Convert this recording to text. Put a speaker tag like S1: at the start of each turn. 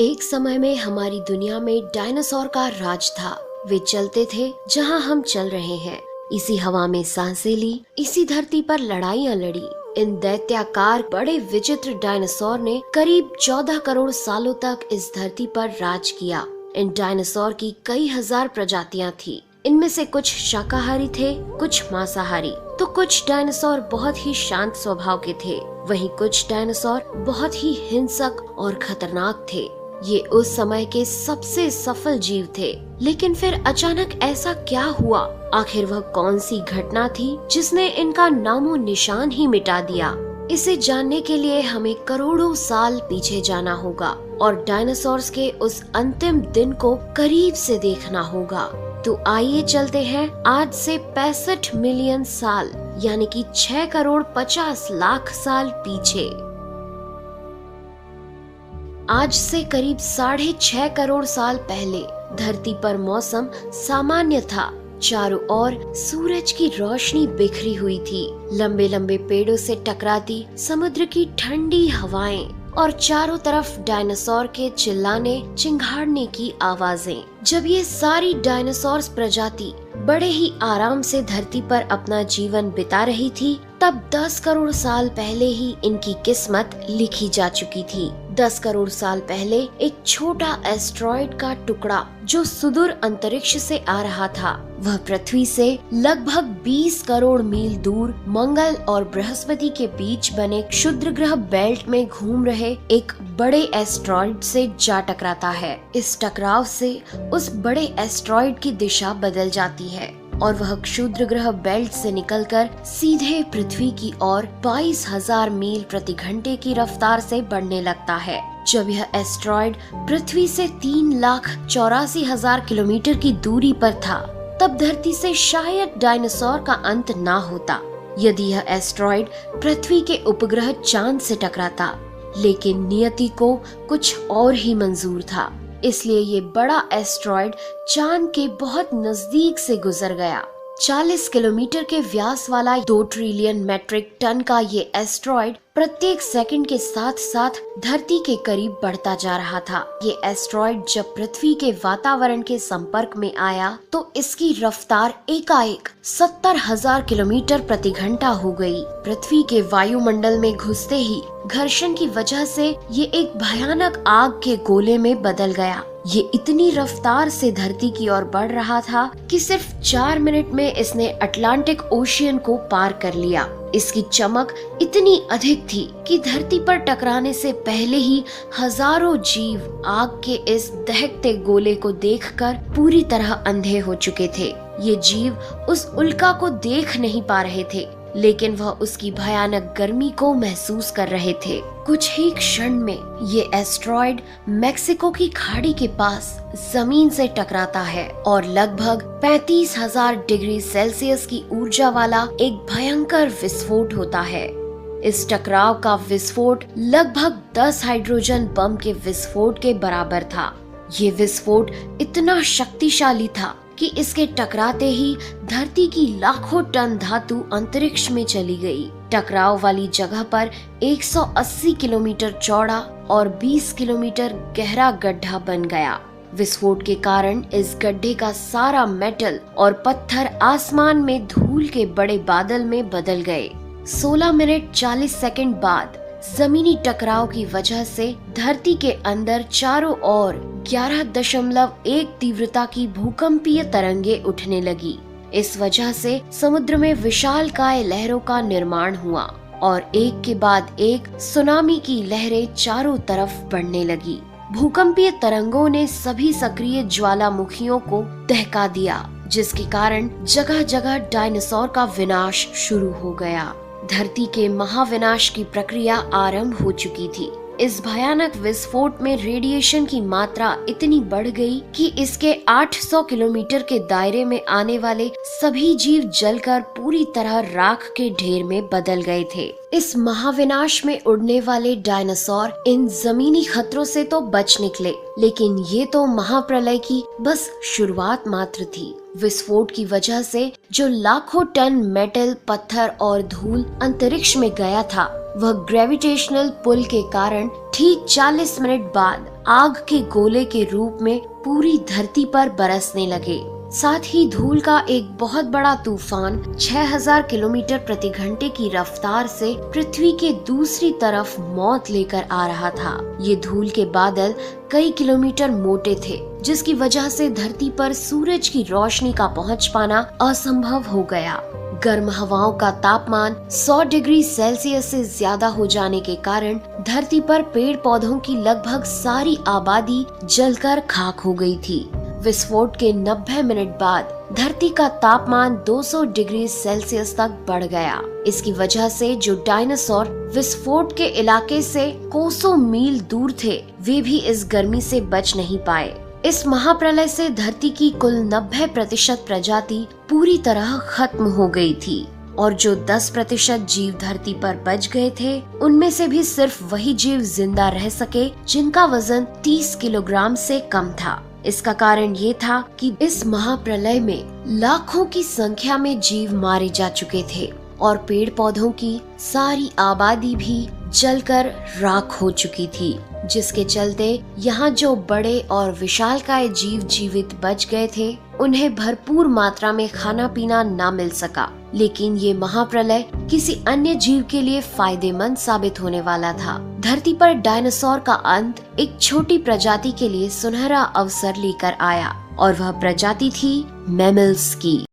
S1: एक समय में हमारी दुनिया में डायनासोर का राज था। वे चलते थे जहां हम चल रहे हैं। इसी हवा में सांसें ली, इसी धरती पर लड़ाइयां लड़ी। इन दैत्याकार बड़े विचित्र डायनासोर ने करीब 14 करोड़ सालों तक इस धरती पर राज किया। इन डायनासोर की कई हजार प्रजातियां थी। इनमें से कुछ शाकाहारी थे, कुछ मांसाहारी, तो कुछ डायनासोर बहुत ही शांत स्वभाव के थे। वहीं कुछ डायनासोर बहुत ही हिंसक और खतरनाक थे। ये उस समय के सबसे सफल जीव थे। लेकिन फिर अचानक ऐसा क्या हुआ? आखिर वह कौन सी घटना थी जिसने इनका नामो निशान ही मिटा दिया? इसे जानने के लिए हमें करोड़ों साल पीछे जाना होगा और डायनासोर्स के उस अंतिम दिन को करीब से देखना होगा। तो आइए चलते हैं आज से 65 मिलियन साल यानी कि 6 करोड़ 50 लाख साल पीछे। आज से करीब 6.5 करोड़ साल पहले धरती पर मौसम सामान्य था। चारों ओर सूरज की रोशनी बिखरी हुई थी। लंबे लंबे पेड़ों से टकराती समुद्र की ठंडी हवाएं और चारों तरफ डायनासोर के चिल्लाने चिंघाड़ने की आवाजें। जब ये सारी डायनासोर प्रजाति बड़े ही आराम से धरती पर अपना जीवन बिता रही थी, तब 10 करोड़ साल पहले ही इनकी किस्मत लिखी जा चुकी थी। 10 करोड़ साल पहले एक छोटा एस्ट्रॉइड का टुकड़ा जो सुदूर अंतरिक्ष से आ रहा था, वह पृथ्वी से लगभग 20 करोड़ मील दूर मंगल और बृहस्पति के बीच बने क्षुद्र ग्रह बेल्ट में घूम रहे एक बड़े एस्ट्रॉइड से जा टकराता है। इस टकराव से उस बड़े एस्ट्रॉइड की दिशा बदल जाती है और वह क्षुद्र ग्रह बेल्ट से निकलकर सीधे पृथ्वी की ओर 22,000 मील प्रति घंटे की रफ्तार से बढ़ने लगता है। जब यह एस्ट्रॉइड पृथ्वी से 3,84,000 किलोमीटर की दूरी पर था, तब धरती से शायद डायनासोर का अंत ना होता यदि यह एस्ट्रॉइड पृथ्वी के उपग्रह चांद से टकराता। लेकिन नियति को कुछ और ही मंजूर था, इसलिए ये बड़ा एस्ट्रॉइड चांद के बहुत नजदीक से गुजर गया। 40 किलोमीटर के व्यास वाला 2 ट्रिलियन मेट्रिक टन का ये एस्ट्रॉइड प्रत्येक सेकंड के साथ साथ धरती के करीब बढ़ता जा रहा था। ये एस्ट्रॉइड जब पृथ्वी के वातावरण के संपर्क में आया तो इसकी रफ्तार एकाएक 70,000 किलोमीटर प्रति घंटा हो गई। पृथ्वी के वायुमंडल में घुसते ही घर्षण की वजह से ये एक भयानक आग के गोले में बदल गया। ये इतनी रफ्तार से धरती की ओर बढ़ रहा था कि सिर्फ 4 मिनट में इसने अटलांटिक ओशियन को पार कर लिया। इसकी चमक इतनी अधिक थी कि धरती पर टकराने से पहले ही हजारों जीव आग के इस दहकते गोले को देखकर पूरी तरह अंधे हो चुके थे। ये जीव उस उल्का को देख नहीं पा रहे थे, लेकिन वह उसकी भयानक गर्मी को महसूस कर रहे थे। कुछ ही क्षण में ये एस्ट्रॉइड मेक्सिको की खाड़ी के पास जमीन से टकराता है और लगभग 35,000 डिग्री सेल्सियस की ऊर्जा वाला एक भयंकर विस्फोट होता है। इस टकराव का विस्फोट लगभग 10 हाइड्रोजन बम के विस्फोट के बराबर था। ये विस्फोट इतना शक्तिशाली था कि इसके टकराते ही धरती की लाखों टन धातु अंतरिक्ष में चली गई। टकराव वाली जगह पर 180 किलोमीटर चौड़ा और 20 किलोमीटर गहरा गड्ढा बन गया। विस्फोट के कारण इस गड्ढे का सारा मेटल और पत्थर आसमान में धूल के बड़े बादल में बदल गए। 16 मिनट 40 सेकंड बाद जमीनी टकराव की वजह से धरती के अंदर चारों ओर 11.1 तीव्रता की भूकंपीय तरंगे उठने लगी। इस वजह से समुद्र में विशालकाय लहरों का निर्माण हुआ और एक के बाद एक सुनामी की लहरें चारों तरफ बढ़ने लगी। भूकंपीय तरंगों ने सभी सक्रिय ज्वालामुखियों को दहका दिया, जिसके कारण जगह जगह डायनासोर का विनाश शुरू हो गया। धरती के महाविनाश की प्रक्रिया आरंभ हो चुकी थी। इस भयानक विस्फोट में रेडिएशन की मात्रा इतनी बढ़ गई कि इसके 800 किलोमीटर के दायरे में आने वाले सभी जीव जलकर पूरी तरह राख के ढेर में बदल गए थे। इस महाविनाश में उड़ने वाले डायनासोर इन जमीनी खतरों से तो बच निकले, लेकिन ये तो महाप्रलय की बस शुरुआत मात्र थी। विस्फोट की वजह से जो लाखों टन मेटल, पत्थर और धूल अंतरिक्ष में गया था, वह ग्रेविटेशनल पुल के कारण ठीक 40 मिनट बाद आग के गोले के रूप में पूरी धरती पर बरसने लगे। साथ ही धूल का एक बहुत बड़ा तूफान 6000 किलोमीटर प्रति घंटे की रफ्तार से पृथ्वी के दूसरी तरफ मौत लेकर आ रहा था। ये धूल के बादल कई किलोमीटर मोटे थे, जिसकी वजह से धरती पर सूरज की रोशनी का पहुंच पाना असंभव हो गया। गर्म हवाओं का तापमान 100 डिग्री सेल्सियस से ज्यादा हो जाने के कारण धरती पर पेड़ पौधों की लगभग सारी आबादी जलकर खाक हो गई थी। विस्फोट के 90 मिनट बाद धरती का तापमान 200 डिग्री सेल्सियस तक बढ़ गया। इसकी वजह से जो डायनासोर विस्फोट के इलाके से कोसों मील दूर थे, वे भी इस गर्मी से बच नहीं पाए। इस महाप्रलय से धरती की कुल 90% प्रजाति पूरी तरह खत्म हो गई थी और जो 10% जीव धरती पर बच गए थे, उनमें से भी सिर्फ वही जीव जिंदा रह सके जिनका वजन 30 किलोग्राम से कम था। इसका कारण ये था कि इस महाप्रलय में लाखों की संख्या में जीव मारे जा चुके थे और पेड़ पौधों की सारी आबादी भी जलकर राख हो चुकी थी, जिसके चलते यहाँ जो बड़े और विशालकाय जीव जीवित बच गए थे, उन्हें भरपूर मात्रा में खाना पीना ना मिल सका। लेकिन ये महाप्रलय किसी अन्य जीव के लिए फायदेमंद साबित होने वाला था। धरती पर डायनासोर का अंत एक छोटी प्रजाति के लिए सुनहरा अवसर लेकर आया और वह प्रजाति थी मैमल्स की।